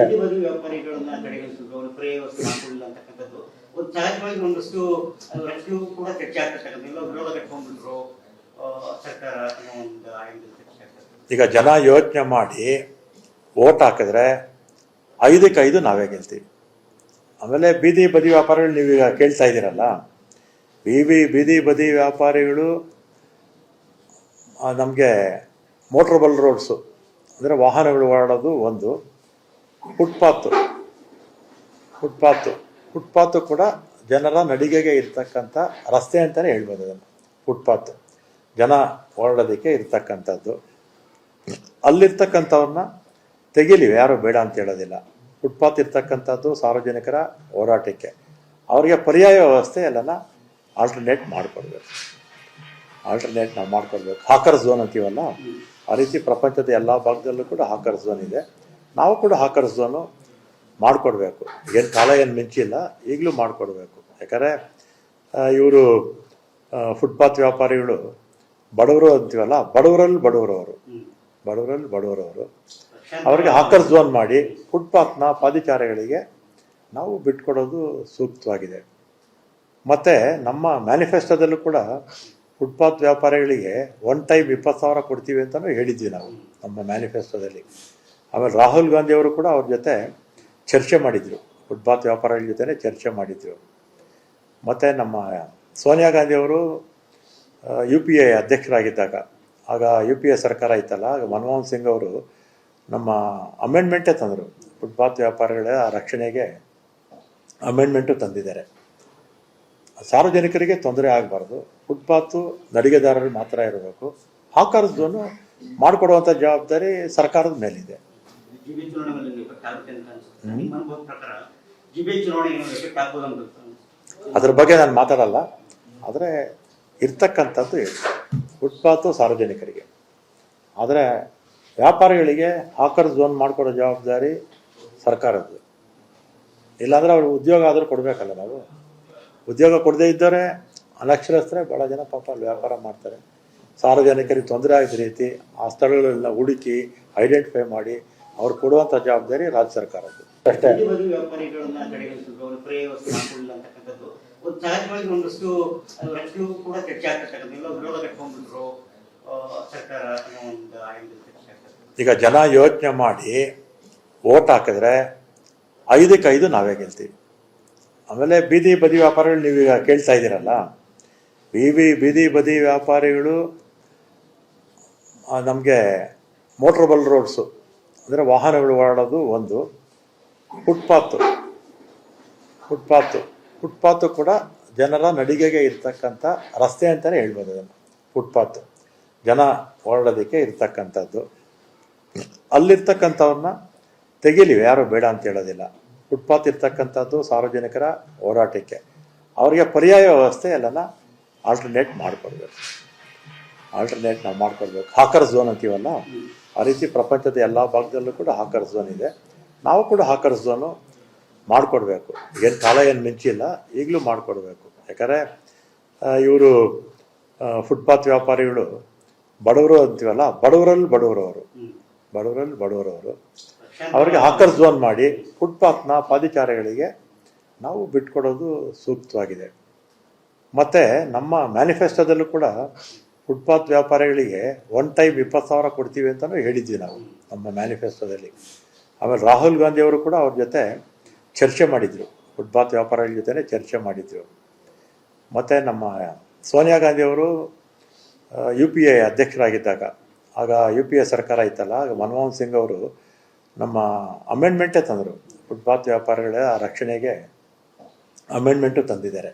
ಅಷ್ಟೇ. ವ್ಯಾಪಾರಿಗಳನ್ನ ಕಡೆಗಣಿಸುವುದು, ಅವರು ಪ್ರೇ ವಸ್ತು ಹಾಕುವುದಿಲ್ಲ ಅಂತಕ್ಕಂಥದ್ದು ಒಂದು ಸಹಜವಾಗಿ ಒಂದಷ್ಟು ರಕ್ಷಣೆಗೂ ಕೂಡ ಚರ್ಚೆ ಆಗ್ತಕ್ಕಂಥ ವಿರೋಧ ಕಟ್ಕೊಂಡ್ಬಿಟ್ರು ಸರ್ಕಾರ ಅನ್ನೋ ಒಂದು ಆಯ್ಕೆ ಚರ್ಚೆ ಆಗ್ತದೆ. ಈಗ ಜನ ಯೋಚನೆ ಮಾಡಿ ಓಟ್ ಹಾಕಿದ್ರೆ 5ಕ್ಕೆ 5 ನಾವೇ ಗೆಲ್ತೀವಿ. ಆಮೇಲೆ ಬೀದಿ ಬದಿ ವ್ಯಾಪಾರಿಗಳು ನೀವೀಗ ಕೇಳ್ತಾ ಇದ್ದೀರಲ್ಲ, ಬೀದಿ ಬದಿ ವ್ಯಾಪಾರಿಗಳು ನಮಗೆ ಮೋಟ್ರಬಲ್ ರೋಡ್ಸು ಅಂದರೆ ವಾಹನಗಳು ಓಡಾಡೋದು ಒಂದು, ಫುಟ್ಪಾತು ಕೂಡ ಜನರ ನಡಿಗೆಗೆ ಇರ್ತಕ್ಕಂಥ ರಸ್ತೆ ಅಂತಲೇ ಹೇಳ್ಬೋದು. ಅದನ್ನು ಫುಟ್ಪಾತು ಜನ ಓಡಾಡೋದಕ್ಕೆ ಇರ್ತಕ್ಕಂಥದ್ದು. ಅಲ್ಲಿರ್ತಕ್ಕಂಥವ್ರನ್ನ ತೆಗೀಲಿವೆ, ಯಾರು ಬೇಡ ಅಂತ ಹೇಳೋದಿಲ್ಲ. ಫುಟ್ಪಾತ್ ಇರ್ತಕ್ಕಂಥದ್ದು ಸಾರ್ವಜನಿಕರ ಹೋರಾಟಕ್ಕೆ, ಅವರಿಗೆ ಪರ್ಯಾಯ ವ್ಯವಸ್ಥೆ ಎಲ್ಲನ ಆಲ್ಟರ್ನೇಟ್ ಮಾಡಿಕೊಡ್ಬೇಕು. ನಾವು ಮಾಡ್ಕೊಡ್ಬೇಕು. ಹಾಕರ್ ಝೋನ್ ಅಂತೀವಲ್ಲ, ಆ ರೀತಿ ಪ್ರಪಂಚದ ಎಲ್ಲ ಭಾಗದಲ್ಲೂ ಕೂಡ ಹಾಕರ್ ಝೋನ್ ಇದೆ. ನಾವು ಕೂಡ ಹಾಕರ್ ಝೋನು ಮಾಡಿಕೊಡ್ಬೇಕು. ಏನು ಕಾಲ ಏನು ಮಿಂಚಿಲ್ಲ, ಈಗಲೂ ಮಾಡಿಕೊಡ್ಬೇಕು. ಯಾಕಂದರೆ ಇವರು ಫುಟ್ಪಾತ್ ವ್ಯಾಪಾರಿಗಳು ಬಡವರು ಅಂತೀವಲ್ಲ, ಬಡವರಲ್ಲಿ ಬಡವರವರು ಅವರಿಗೆ ಹಾಕರ್ ಝೋನ್ ಮಾಡಿ ಫುಟ್ಪಾತ್ನ ಪಾದಚಾರಿಗಳಿಗೆ ನಾವು ಬಿಟ್ಕೊಡೋದು ಸೂಕ್ತವಾಗಿದೆ. ಮತ್ತು ನಮ್ಮ ಮ್ಯಾನಿಫೆಸ್ಟೋದಲ್ಲೂ ಕೂಡ ಫುಟ್ಪಾತ್ ವ್ಯಾಪಾರಿಗಳಿಗೆ ಒನ್ ಟೈಮ್ 20,000 ಕೊಡ್ತೀವಿ ಅಂತಲೂ ಹೇಳಿದ್ವಿ ನಾವು ನಮ್ಮ ಮ್ಯಾನಿಫೆಸ್ಟೋದಲ್ಲಿ. ಆಮೇಲೆ ರಾಹುಲ್ ಗಾಂಧಿ ಅವರು ಕೂಡ ಅವ್ರ ಜೊತೆ ಚರ್ಚೆ ಮಾಡಿದರು, ಫುಟ್ಪಾತ್ ವ್ಯಾಪಾರಿಗಳ ಜೊತೆ ಚರ್ಚೆ ಮಾಡಿದರು. ಮತ್ತು ನಮ್ಮ ಸೋನಿಯಾ ಗಾಂಧಿಯವರು UPA ಅಧ್ಯಕ್ಷರಾಗಿದ್ದಾಗ, ಆಗ UPA ಸರ್ಕಾರ ಇತ್ತಲ್ಲ, ಆಗ ಮನಮೋಹನ್ ಸಿಂಗ್ ಅವರು ನಮ್ಮ ಅಮೆಂಡ್ಮೆಂಟೇ ತಂದರು. ಫುಟ್ಪಾತ್ ವ್ಯಾಪಾರಿಗಳ ರಕ್ಷಣೆಗೆ ಅಮೆಂಡ್ಮೆಂಟು ತಂದಿದ್ದಾರೆ. ಸಾರ್ವಜನಿಕರಿಗೆ ತೊಂದರೆ ಆಗಬಾರ್ದು, ಫುಟ್ಪಾತು ನಡಿಗೆದಾರರು ಮಾತ್ರ ಇರಬೇಕು. ಹಾಕರ್ ಝೋನು ಮಾಡಿಕೊಡುವಂಥ ಜವಾಬ್ದಾರಿ ಸರ್ಕಾರದ ಮೇಲಿದೆ. ಅದ್ರ ಬಗ್ಗೆ ನಾನು ಮಾತಾಡಲ್ಲ, ಆದರೆ ಇರ್ತಕ್ಕಂಥದ್ದು ಫುಟ್ಪಾತು ಸಾರ್ವಜನಿಕರಿಗೆ. ಆದರೆ ವ್ಯಾಪಾರಿಗಳಿಗೆ ಹಾಕರ್ ಝೋನ್ ಮಾಡಿಕೊಡೋ ಜವಾಬ್ದಾರಿ ಸರ್ಕಾರದ್ದು. ಇಲ್ಲಾಂದರೆ ಅವ್ರಿಗೆ ಉದ್ಯೋಗ ಆದರೂ ಕೊಡಬೇಕಲ್ಲ. ನಾವು ಉದ್ಯೋಗ ಕೊಡದೇ ಇದ್ದರೆ ಅನಕ್ಷರಸ್ಥರೇ ಭಾಳ ಜನ ಪಾಪ ಅಲ್ಲಿ ವ್ಯಾಪಾರ ಮಾಡ್ತಾರೆ. ಸಾರ್ವಜನಿಕರಿಗೆ ತೊಂದರೆ ಆಗದ ರೀತಿ ಆ ಸ್ಥಳಗಳನ್ನ ಹುಡುಕಿ ಐಡೆಂಟಿಫೈ ಮಾಡಿ ಅವ್ರು ಕೊಡುವಂಥ ಜವಾಬ್ದಾರಿ ರಾಜ್ಯ ಸರ್ಕಾರದ್ದು ಅಷ್ಟೇ. ವ್ಯಾಪಾರಿಗಳನ್ನ ಕಡೆಗಣಿಸುವುದು, ಅವರು ಪ್ರೇ ವಸ್ತು ಹಾಕುವುದಿಲ್ಲ ಅಂತಕ್ಕಂಥದ್ದು ಒಂದು ಸಹಜವಾಗಿ ಒಂದಷ್ಟು ರಕ್ಷಣೆಗೂ ಕೂಡ ಚರ್ಚೆ ಆಗ್ತಕ್ಕಂಥ ವಿರೋಧ ಕಟ್ಕೊಂಡ್ಬಿಟ್ರು ಸರ್ಕಾರ ಅನ್ನೋ ಒಂದು ಆಯ್ಕೆ ಚರ್ಚೆ ಆಗ್ತದೆ. ಈಗ ಜನ ಯೋಚನೆ ಮಾಡಿ ಓಟ್ ಹಾಕಿದ್ರೆ 5ಕ್ಕೆ 5 ನಾವೇ ಗೆಲ್ತೀವಿ. ಆಮೇಲೆ ಬೀದಿ ಬದಿ ವ್ಯಾಪಾರಿಗಳು ನೀವೀಗ ಕೇಳ್ತಾ ಇದ್ದೀರಲ್ಲ, ಬೀದಿ ಬದಿ ವ್ಯಾಪಾರಿಗಳು ನಮಗೆ ಮೋಟ್ರಬಲ್ ರೋಡ್ಸು ಅಂದರೆ ವಾಹನಗಳು ಓಡಾಡೋದು ಒಂದು, ಫುಟ್ಪಾತು ಕೂಡ ಜನರ ನಡಿಗೆಗೆ ಇರ್ತಕ್ಕಂಥ ರಸ್ತೆ ಅಂತಲೇ ಹೇಳ್ಬೋದು. ಅದನ್ನು ಫುಟ್ಪಾತು ಜನ ಓಡಾಡೋದಕ್ಕೆ ಇರ್ತಕ್ಕಂಥದ್ದು. ಅಲ್ಲಿರ್ತಕ್ಕಂಥವ್ರನ್ನ ತೆಗೀಲಿವೆ, ಯಾರು ಬೇಡ ಅಂತ ಹೇಳೋದಿಲ್ಲ. ಫುಟ್ಪಾತ್ ಇರ್ತಕ್ಕಂಥದ್ದು ಸಾರ್ವಜನಿಕರ ಹೋರಾಟಕ್ಕೆ, ಅವರಿಗೆ ಪರ್ಯಾಯ ವ್ಯವಸ್ಥೆ ಎಲ್ಲನ ಆಲ್ಟರ್ನೇಟ್ ಮಾಡಿಕೊಡ್ಬೇಕು. ನಾವು ಮಾಡಿಕೊಡ್ಬೇಕು. ಹಾಕರ್ ಝೋನ್ ಅಂತೀವಲ್ಲ, ಆ ರೀತಿ ಪ್ರಪಂಚದ ಎಲ್ಲ ಭಾಗದಲ್ಲೂ ಕೂಡ ಹಾಕರ್ ಝೋನ್ ಇದೆ. ನಾವು ಕೂಡ ಹಾಕರ್ ಝೋನು ಮಾಡಿಕೊಡ್ಬೇಕು. ಏನು ಕಾಲ ಏನು ಮಿಂಚಿಲ್ಲ, ಈಗಲೂ ಮಾಡಿಕೊಡ್ಬೇಕು. ಯಾಕಂದರೆ ಇವರು ಫುಟ್ಪಾತ್ ವ್ಯಾಪಾರಿಗಳು ಬಡವರು ಅಂತೀವಲ್ಲ, ಬಡವರಲ್ಲಿ ಬಡವರವರು ಅವರಿಗೆ ಹಾಕರ್ ಝೋನ್ ಮಾಡಿ ಫುಟ್ಪಾತ್ನ ಪಾದಚಾರಿಗಳಿಗೆ ನಾವು ಬಿಟ್ಕೊಡೋದು ಸೂಕ್ತವಾಗಿದೆ. ಮತ್ತು ನಮ್ಮ ಮ್ಯಾನಿಫೆಸ್ಟೋದಲ್ಲೂ ಕೂಡ ಫುಟ್ಪಾತ್ ವ್ಯಾಪಾರಿಗಳಿಗೆ ಒನ್ ಟೈಮ್ 20,000 ಕೊಡ್ತೀವಿ ಅಂತಲೂ ಹೇಳಿದ್ವಿ ನಾವು ನಮ್ಮ ಮ್ಯಾನಿಫೆಸ್ಟೋದಲ್ಲಿ. ಆಮೇಲೆ ರಾಹುಲ್ ಗಾಂಧಿ ಅವರು ಕೂಡ ಅವ್ರ ಜೊತೆ ಚರ್ಚೆ ಮಾಡಿದರು, ಫುಟ್ಪಾತ್ ವ್ಯಾಪಾರಿಗಳ ಜೊತೆ ಚರ್ಚೆ ಮಾಡಿದರು. ಮತ್ತು ನಮ್ಮ ಸೋನಿಯಾ ಗಾಂಧಿಯವರು UPA ಅಧ್ಯಕ್ಷರಾಗಿದ್ದಾಗ, ಆಗ UPA ಸರ್ಕಾರ ಇತ್ತಲ್ಲ, ಆಗ ಮನಮೋಹನ್ ಸಿಂಗ್ ಅವರು ನಮ್ಮ ಅಮೆಂಡ್ಮೆಂಟೇ ತಂದರು. ಫುಟ್ಪಾತ್ ವ್ಯಾಪಾರಿಗಳ ರಕ್ಷಣೆಗೆ ಅಮೆಂಡ್ಮೆಂಟು ತಂದಿದ್ದಾರೆ.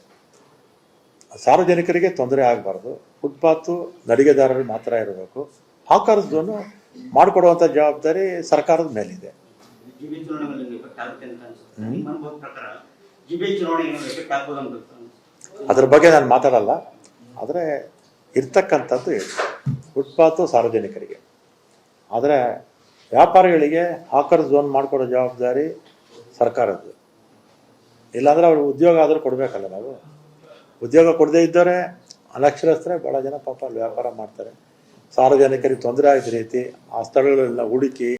ಸಾರ್ವಜನಿಕರಿಗೆ ತೊಂದರೆ ಆಗಬಾರ್ದು, ಫುಟ್ಪಾತು ನಡಿಗೆದಾರರು ಮಾತ್ರ ಇರಬೇಕು. ಹಾಕರ್ ಝೋನು ಮಾಡಿಕೊಡುವಂಥ ಜವಾಬ್ದಾರಿ ಸರ್ಕಾರದ ಮೇಲಿದೆ. ಅದ್ರ ಬಗ್ಗೆ ನಾನು ಮಾತಾಡಲ್ಲ, ಆದರೆ ಇರ್ತಕ್ಕಂಥದ್ದು ಫುಟ್ಪಾತು ಸಾರ್ವಜನಿಕರಿಗೆ. ಆದರೆ ವ್ಯಾಪಾರಿಗಳಿಗೆ ಹಾಕರ್ ಝೋನ್ ಮಾಡಿಕೊಡೋ ಜವಾಬ್ದಾರಿ ಸರ್ಕಾರದ್ದು. ಇಲ್ಲಾಂದರೆ ಅವ್ರಿಗೆ ಉದ್ಯೋಗ ಆದರೂ ಕೊಡಬೇಕಲ್ಲ. ನಾವು ಉದ್ಯೋಗ ಕೊಡದೇ ಇದ್ದರೆ ಅನಕ್ಷರಸ್ಥರೇ ಭಾಳ ಜನ ಪಾಪ ಅಲ್ಲಿ ವ್ಯಾಪಾರ ಮಾಡ್ತಾರೆ. ಸಾರ್ವಜನಿಕರಿಗೆ ತೊಂದರೆ ಆಗದ ರೀತಿ ಆ ಸ್ಥಳಗಳನ್ನ ಹುಡುಕಿ